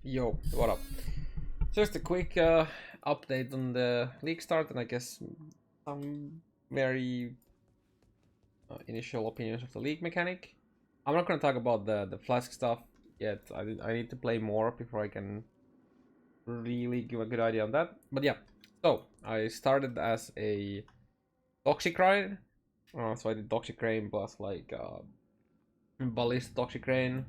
Yo, what up? Just a quick update on the league start, and I guess some very initial opinions of the league mechanic. I'm not gonna talk about the flask stuff yet. I need to play more before I can really give a good idea on that. But yeah, so I started as a toxic rain. So I did toxic rain plus like ballist toxic rain.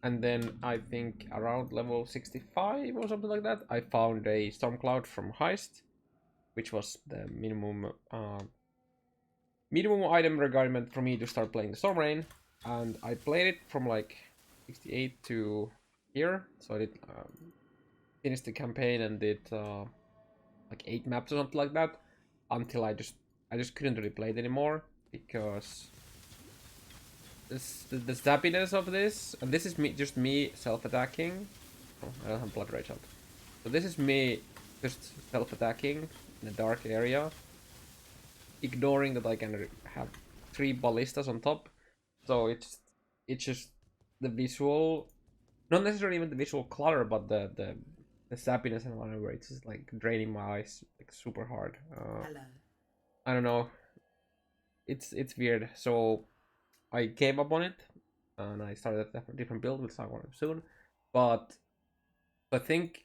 And then I think around level 65 or something like that, I found a storm cloud from Heist, which was the minimum item requirement for me to start playing the Storm Rain. And I played it from like 68 to here, so I did finish the campaign and did like 8 maps or something like that, until I just couldn't really play it anymore because the zappiness of this, and this is just me self-attacking. Oh, I don't have blood rage out. So this is me just self-attacking in a dark area, ignoring that I can have 3 ballistas on top. So it's just the visual, not necessarily even the visual clutter, but the zappiness and whatever. It's just like draining my eyes like super hard. I don't know. It's weird. So I gave up on it, and I started a different build. We'll talk about it soon. But I think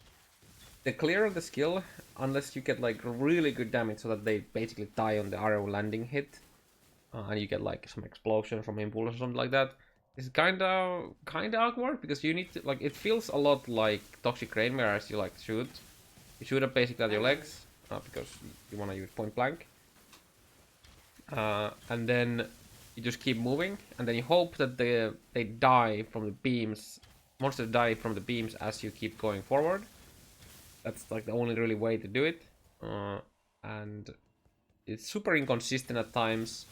the clearer the skill, unless you get like really good damage so that they basically die on the arrow landing hit, and you get like some explosion from impulse or something like that, it's kind of awkward because you need to like, it feels a lot like Toxic Rain, whereas you like you shoot up basically at your legs because you want to use point blank, and then you just keep moving, and then you hope that they die from the beams. Monsters die from the beams as you keep going forward. That's like the only really way to do it, and it's super inconsistent at times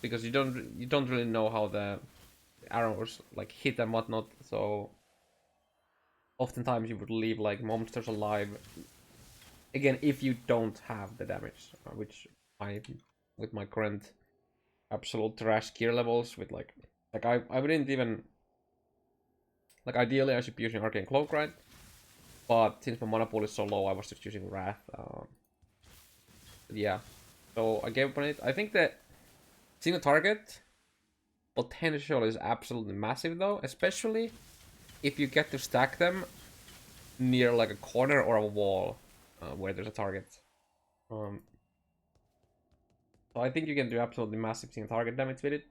because you don't really know how the arrows like hit and whatnot. So oftentimes you would leave like monsters alive. Again, if you don't have the damage, which I, with my current absolute trash gear levels, with like I wouldn't even, like, ideally I should be using Arcane Cloak, right? But since my mana pool is so low, I was just using Wrath. Yeah, so I gave up on it. I think that single target potential is absolutely massive though, especially if you get to stack them near like a corner or a wall where there's a target. So I think you can do absolutely massive single target damage with it.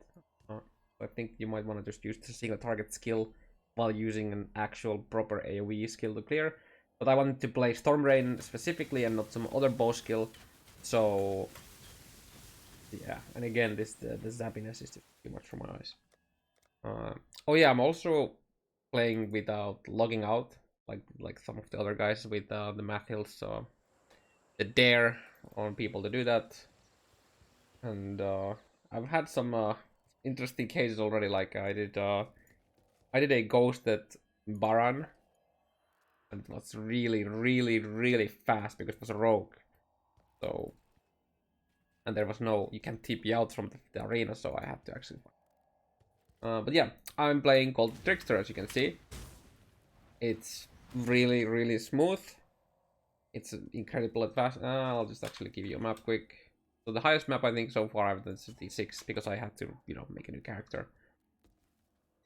I think you might want to just use the single target skill while using an actual proper AoE skill to clear. But I wanted to play Storm Rain specifically and not some other bow skill. So yeah, and again, the zappiness is too much for my eyes. Oh yeah, I'm also playing without logging out, like some of the other guys with the math hills. So the dare on people to do that, and I've had some interesting cases already. Like I did a ghosted Baran, and it was really fast because it was a rogue. So, and there was no, you can't TP out from the arena, so I had to actually. But yeah, I'm playing called Trickster, as you can see. It's really smooth. It's incredibly fast. I'll just actually give you a map quick. So the highest map I think so far I've done is D6 because I had to, make a new character.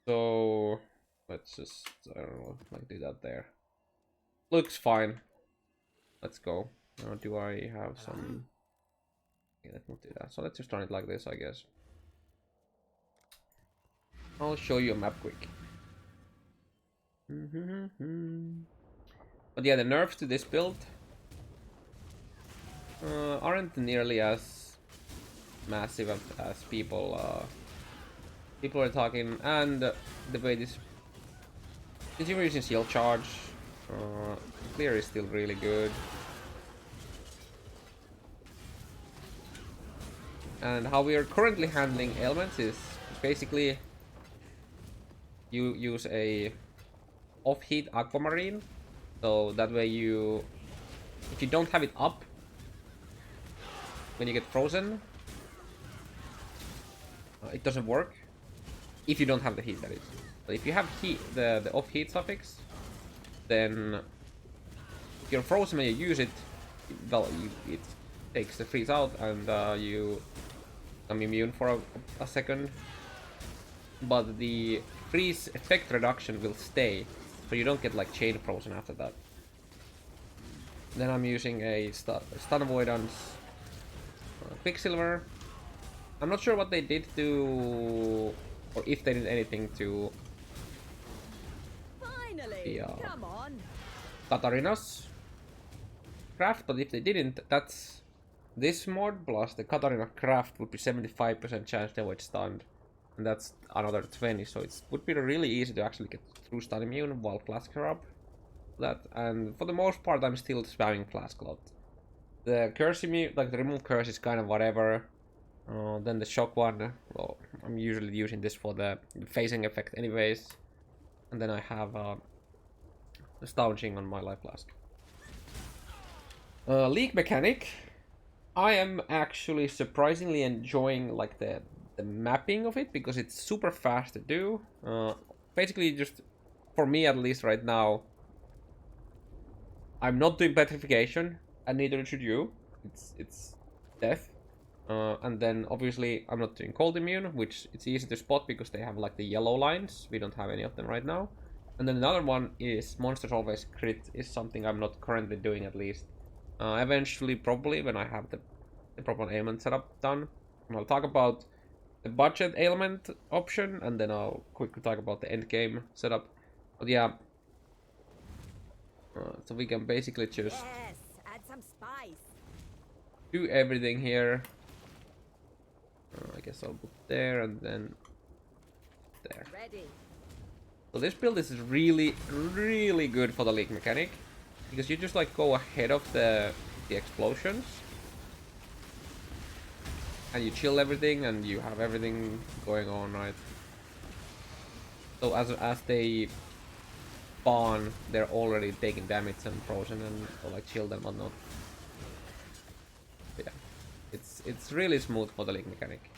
So let's just, I don't know, like do that there. Looks fine. Let's go. Do I have some? Yeah, let's not do that. So let's just run it like this, I guess. I'll show you a map quick. But yeah, the nerfs to this build aren't nearly as massive as people are talking, and the way this, since you're using shield charge, clear is still really good. And how we are currently handling ailments is basically you use a off-heat aquamarine, so that way if you don't have it up when you get frozen, it doesn't work. If you don't have the heat, that is. But if you have heat, the off-heat suffix, then if you're frozen when you use it, well, it takes the freeze out and you become immune for a second. But the freeze effect reduction will stay, so you don't get like chain frozen after that. Then I'm using a stun avoidance Quicksilver. I'm not sure what they did to, or if they did anything to the Katarina's craft, but if they didn't, that's this mod plus the Katarina craft would be 75% chance they would stunned, and that's another 20, so it would be really easy to actually get through stun immune while Flask are up. That, and for the most part I'm still spamming Flask a lot. The curse immune, like the remove curse, is kind of whatever. Then the shock one, well, I'm usually using this for the phasing effect anyways. And then I have the staunching on my life flask. League mechanic, I am actually surprisingly enjoying like the mapping of it, because it's super fast to do. Basically, just for me at least right now, I'm not doing petrification, and neither should you. It's death. And then obviously I'm not doing cold immune, which it's easy to spot because they have like the yellow lines. We don't have any of them right now. And then another one is monsters always crit, is something I'm not currently doing at least. Eventually, probably when I have the proper ailment setup done. And I'll talk about the budget ailment option, and then I'll quickly talk about the end game setup. But yeah, so we can basically just add some spice. do everything here. I guess I'll put there and then there. Ready. So this build is really, really good for the league mechanic, because you just like go ahead of the explosions, and you chill everything, and you have everything going on, right? So as they spawn, they're already taking damage and frozen and like chilled and whatnot. But yeah, it's really smooth for the league mechanic.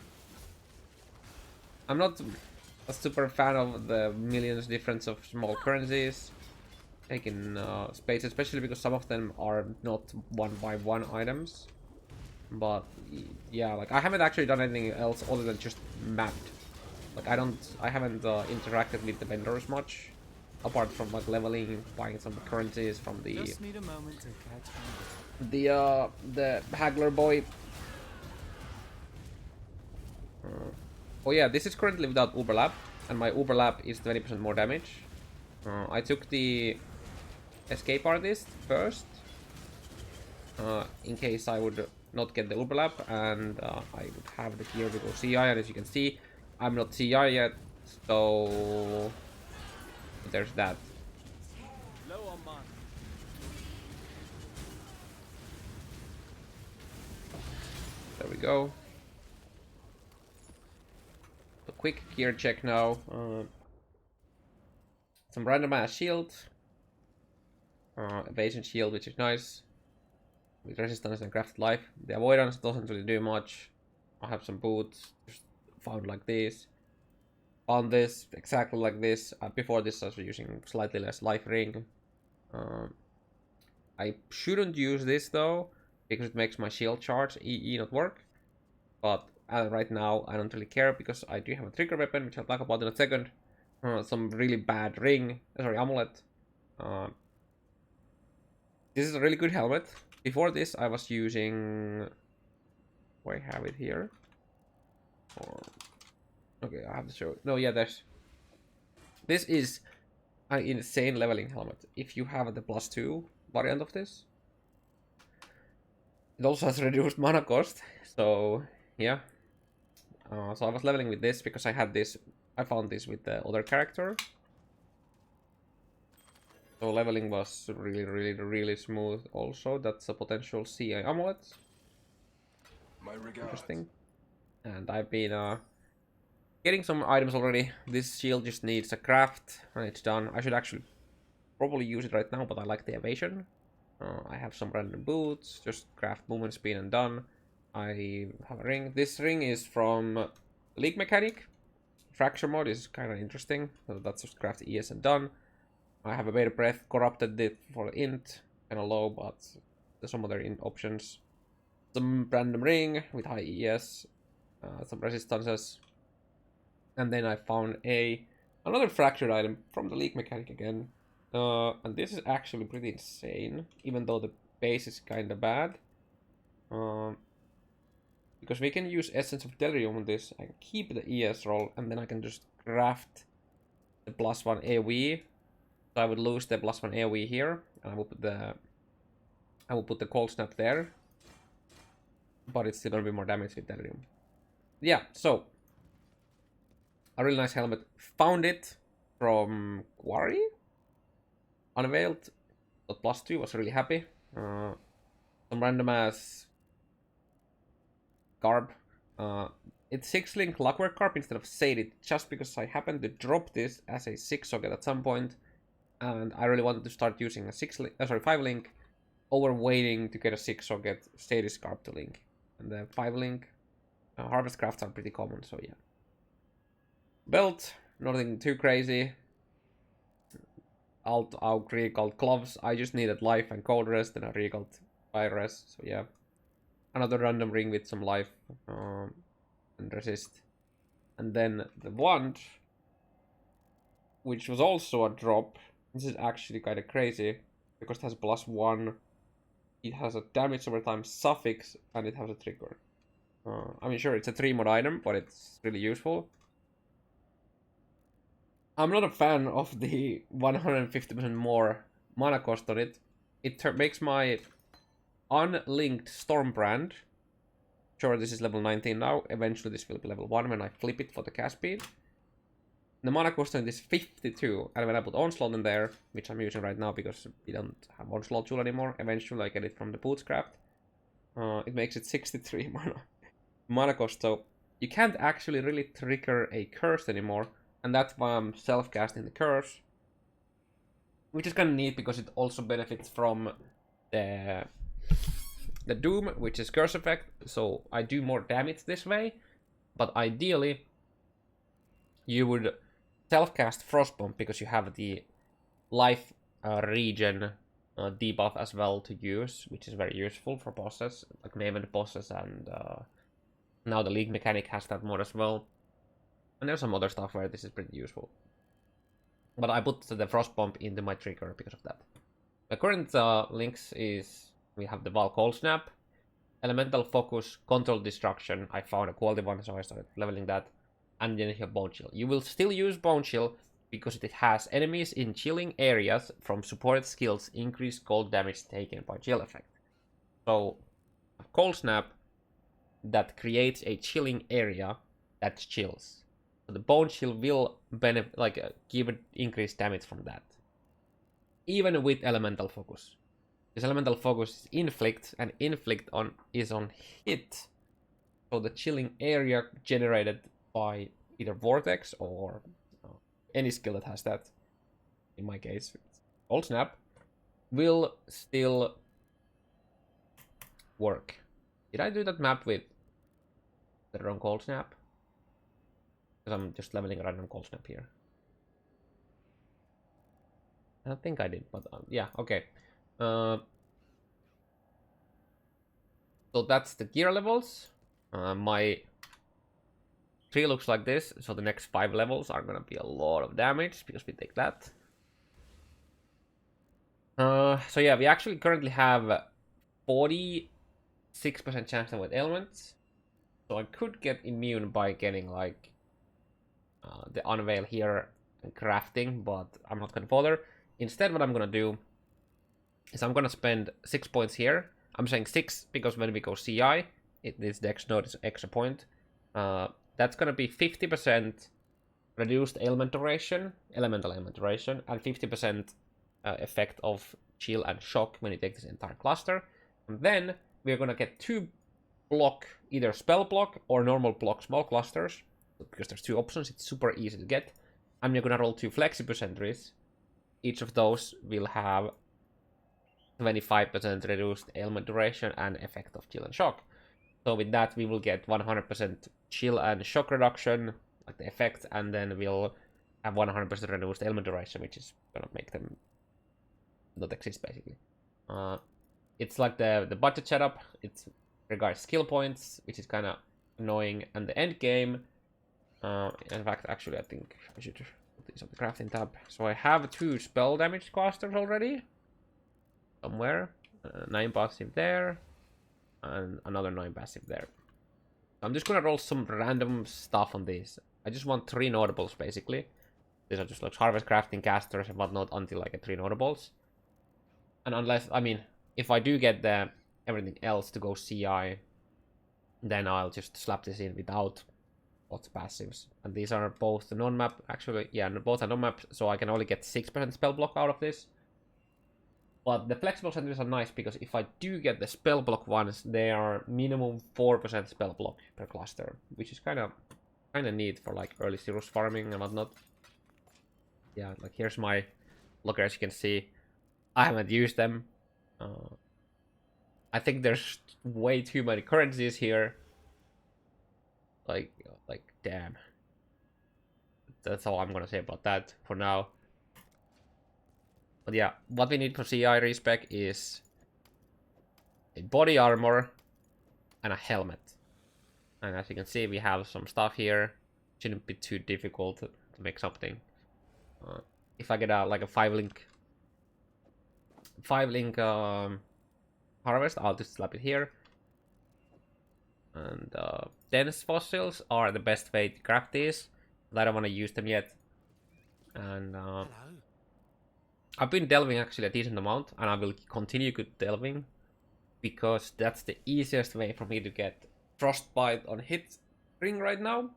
I'm not a super fan of the millions difference of small currencies taking space, especially because some of them are not 1x1 items. But yeah, like I haven't actually done anything else other than just mapped. Like I haven't interacted with the vendors much, apart from like leveling, buying some currencies from the Just need a moment to catch the haggler boy. Oh yeah, this is currently without overlap, and my overlap is 20% more damage. I took the escape artist first, in case I would not get the overlap, and I would have the gear to go CI, and as you can see, I'm not CI yet, so there's that. low on mine. There we go. A quick gear check now. Some random ass shield. Evasion shield, which is nice. With resistance and crafted life. The avoidance doesn't really do much. I have some boots. Just found like this. Found this exactly like this. Before this I was using slightly less life ring. I shouldn't use this though, because it makes my shield charge EE not work. But right now I don't really care, because I do have a trigger weapon, which I'll talk about in a second. Some really bad ring, sorry, amulet. This is a really good helmet. Before this I was using, I have it here. Okay, I have to show it. No, yeah, this is an insane leveling helmet. If you have the +2 variant of this, it also has reduced mana cost, so yeah. So I was leveling with this because I had this. I found this with the other character. So leveling was really smooth. Also, that's a potential CI amulet. Interesting. And I've been getting some items already. This shield just needs a craft, and it's done. I should actually probably use it right now, but I like the evasion. I have some random boots. Just craft movement speed and done. I have a ring. This ring is from League Mechanic. Fracture mod is kind of interesting. So that's just craft ES and done. I have a better breath, corrupted it for int, kind of low, but there's some other int options. Some random ring with high ES, some resistances, and then I found another fractured item from the leak mechanic again. And this is actually pretty insane, even though the base is kind of bad. Because we can use Essence of Delirium on this. I can keep the ES roll, and then I can just craft the +1 AoE. So I would lose the +1 AoE here, and I will put the Cold Snap there. But it's still gonna be more damage with Delirium. Yeah, so a really nice helmet. Found it from Quarry. Unveiled. Got +2, was really happy. Some random ass Garb. It's 6-link Clockwork Garb instead of Saded, just because I happened to drop this as a 6-socket at some point, and I really wanted to start using a 5-link over waiting to get a 6-socket Saded Garb to link. And the 5-link Harvest Crafts are pretty common, so yeah. Belt, nothing too crazy. Alt Aug recalled gloves. I just needed life and cold rest, and I recalled fire rest, so yeah. Another random ring with some life and resist. And then the wand, which was also a drop. This is actually kind of crazy, because it has +1. It has a damage over time suffix, and it has a trigger. I mean, sure, it's a 3-mod item, but it's really useful. I'm not a fan of the 150% more mana cost on it. It makes my unlinked Stormbrand. Sure, this is level 19 now. Eventually this will be level 1 when I flip it for the cast speed. The mana cost on it is 52, and when I put Onslaught in there, which I'm using right now because we don't have Onslaught tool anymore, eventually I get it from the Bootscraft, it makes it 63 mana cost, so you can't actually really trigger a curse anymore, and that's why I'm self-casting the curse, which is kind of neat because it also benefits from the Doom, which is curse effect, so I do more damage this way, but ideally you would self-cast Frostbomb because you have the life regen debuff as well to use, which is very useful for bosses, like Maven bosses, and now the League mechanic has that more as well. And there's some other stuff where this is pretty useful. But I put the Frostbomb into my trigger because of that. The current links is, we have the Val Cold Snap, Elemental Focus, Control Destruction. I found a quality one, so I started leveling that. And then you have Bone Chill. You will still use Bone Chill because it has enemies in chilling areas from supported skills increase cold damage taken by chill effect. So, Cold Snap that creates a chilling area that chills. So the Bone Chill will give it increased damage from that. Even with Elemental Focus. This Elemental Focus is inflict, and inflict is on hit. So the chilling area generated by either Vortex or any skill that has that, in my case, Cold Snap, will still work. Did I do that map with the wrong Cold Snap? Because I'm just leveling a random Cold Snap here. I don't think I did, but yeah, okay. So that's the gear levels. My tree looks like this, so the next 5 levels are gonna be a lot of damage because we take that. So yeah, we actually currently have 46% chance to avoid elements. So I could get immune by getting like the unveil here and crafting, but I'm not gonna bother. Instead, what I'm gonna do is I'm gonna spend 6 points here. I'm saying 6 because when we go CI, this dex node is extra point. That's gonna be 50% reduced elemental duration, and 50% effect of chill and shock when you take this entire cluster. And then we're gonna get 2 block, either spell block or normal block small clusters, because there's 2 options. It's super easy to get. And we're gonna roll 2 flexi sentries. Each of those will have 25% reduced ailment duration and effect of chill and shock. So with that, we will get 100% chill and shock reduction, like the effect, and then we'll have 100% reduced element duration, which is gonna make them not exist basically. It's like the budget setup. It's regards skill points, which is kind of annoying, and the end game. In fact, actually, I think I should put these on the crafting tab. So I have 2 spell damage casters already. Somewhere. 9 passive there. And another 9 passive there. I'm just gonna roll some random stuff on these. I just want 3 notables, basically. These are just like harvest crafting casters and whatnot until I get 3 notables. And unless, I mean, if I do get everything else to go CI, then I'll just slap this in without lots of passives. And these are both the non-map, actually, yeah, both are non-map, so I can only get 6% spell block out of this. But the flexible sentries are nice, because if I do get the spell block ones, they are minimum 4% spell block per cluster, which is kind of neat for like early Cirrus farming and whatnot. Yeah, like here's my logger, as you can see. I haven't used them. I think there's way too many currencies here. Like damn. That's all I'm gonna say about that for now. But yeah, what we need for CI respec is a body armor and a helmet. And as you can see, we have some stuff here. Shouldn't be too difficult to make something. If I get like a 5-link harvest, I'll just slap it here. And dense fossils are the best way to craft these, but I don't want to use them yet. And I've been delving actually a decent amount, and I will continue good delving, because that's the easiest way for me to get frostbite on hit ring right now,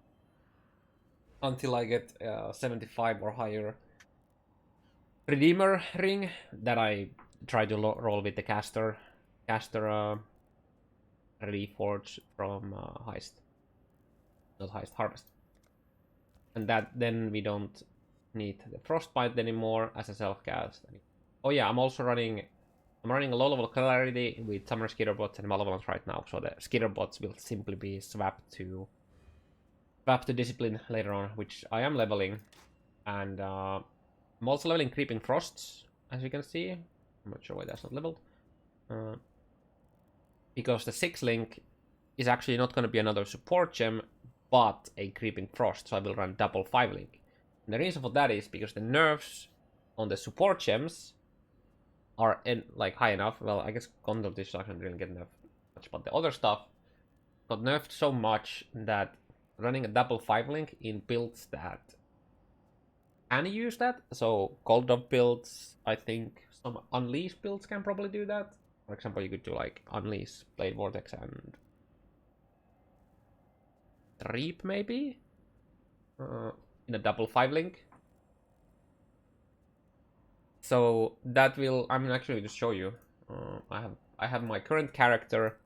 until I get 75 or higher redeemer ring that I try to roll with the caster reforge from heist, not heist, harvest. And that then we don't need the frostbite anymore as a self-cast. Oh yeah, I'm running a low level clarity with summer skitter bots and malevolence right now, so the skitter bots will simply be swapped to discipline later on, which I am leveling. And I'm also leveling creeping frosts, as you can see. I'm not sure why that's not leveled. Because the 6-link is actually not going to be another support gem, but a creeping frost, so I will run double 5-link. And the reason for that is because the nerfs on the support gems are like high enough. Well, I guess control destruction didn't get nerfed much, but the other stuff got nerfed so much that running a double 5-link in builds that can use that. So Gold Dove builds, I think some Unleash builds can probably do that. For example, you could do like Unleash, Blade Vortex, and Reap maybe in a double 5-link. So that will, I'm actually just show you. I have my current character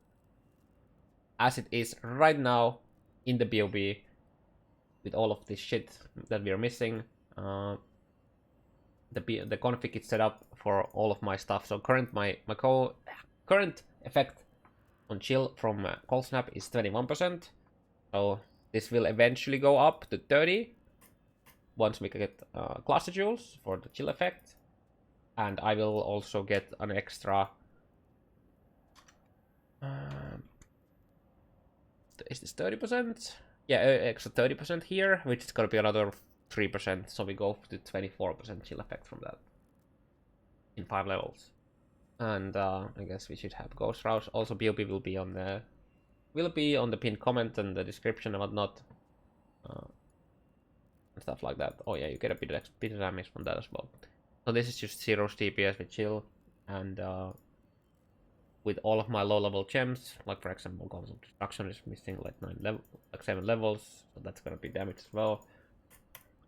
as it is right now in the BOB with all of this shit that we are missing. The config is set up for all of my stuff. So current effect on chill from Cold Snap is 21%. So this will eventually go up to 30 once we get cluster jewels for the chill effect. And I will also get an extra is this 30%? Yeah, extra 30% here, which is gonna be another 3%, so we go to 24% chill effect from that in 5 levels. And I guess we should have Ghost Rouse. Also, BOB will be on the pinned comment and the description and whatnot, and stuff like that. Oh yeah, you get a bit of damage from that as well. So this is just 0 DPS with chill, and with all of my low level gems, like for example, Golems of Destruction is missing like 7 levels, so that's gonna be damage as well.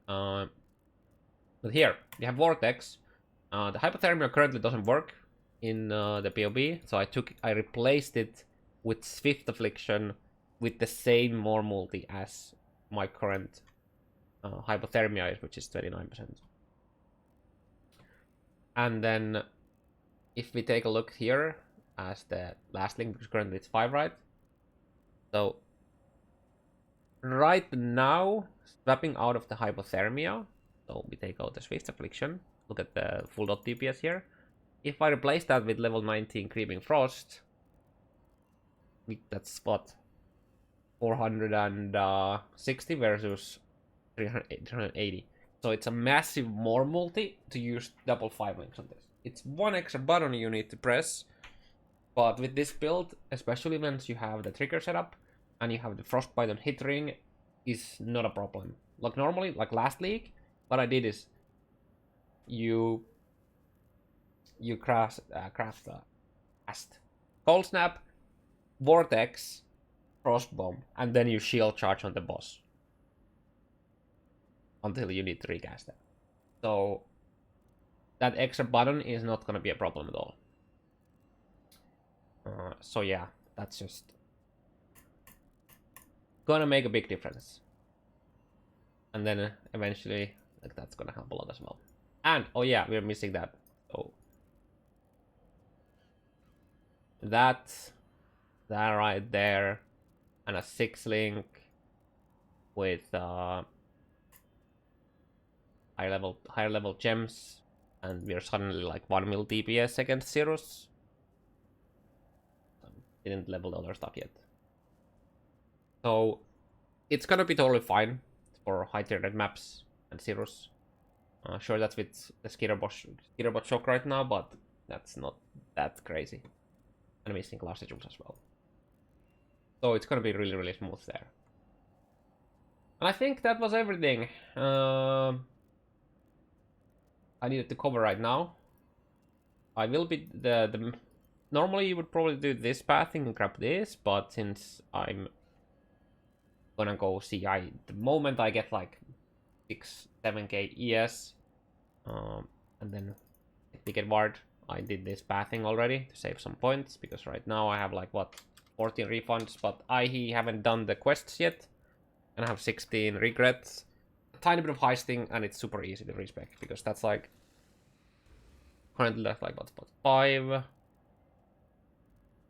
But here we have Vortex. The hypothermia currently doesn't work in the POB, so I replaced it with Swift Affliction with the same more multi as my current hypothermia is, which is 29%. And then if we take a look here as the last link, because currently it's 5, right? So right now, swapping out of the hypothermia So we take out the Swift Affliction. Look at the full dot DPS here. If I replace that with level 19 Creeping Frost, that's what? 460 versus 380. So it's a massive more multi to use double 5 links on this. It's one extra button you need to press, but with this build, especially once you have the trigger setup and you have the Frostbite on hit ring, is not a problem. Like normally, like last league, what I did is you craft Cold Snap, Vortex, Frostbomb, and then you shield charge on the boss until you need to recast that. So that extra button is not gonna be a problem at all. So yeah, that's just gonna make a big difference. And then eventually, like, that's gonna help a lot as well. And oh yeah, we're missing that. So that right there, and a 6 link with higher level gems, and we're suddenly like 1 mil DPS against Cirrus. Didn't level the other stuff yet. So it's gonna be totally fine for high tier red maps and Cirrus. Sure, that's with the Skitterbot shock right now, but that's not that crazy. And missing class jewels as well. So it's gonna be really, really smooth there. And I think that was everything I needed to cover right now. I will be normally you would probably do this pathing and grab this, but since I'm gonna go CI the moment I get like 6-7k ES, and then if we get Ward, I did this pathing already to save some points, because right now I have like what, 14 refunds, but I haven't done the quests yet, and I have 16 regrets. A tiny bit of heisting, and it's super easy to respec, because that's like currently left like what 5,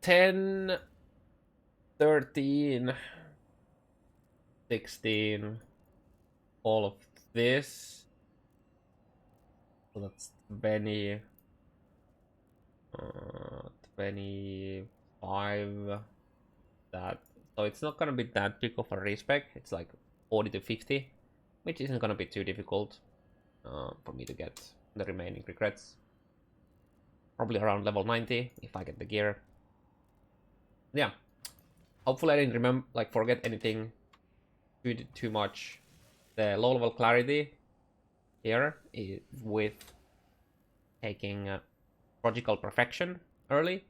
10, 13, 16, all of this. So that's 20, 25, that. So it's not gonna be that big of a respec. It's like 40 to 50, which isn't gonna be too difficult for me to get the remaining regrets. Probably around level 90 if I get the gear. Yeah, hopefully I didn't forget anything too much. The low level clarity here is with taking Logical Perfection early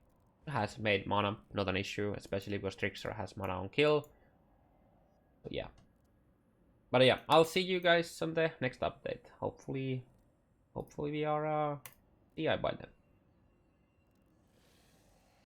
has made mana not an issue, especially because Trickster has mana on kill. But yeah, I'll see you guys on the next update. Hopefully we are DI by then.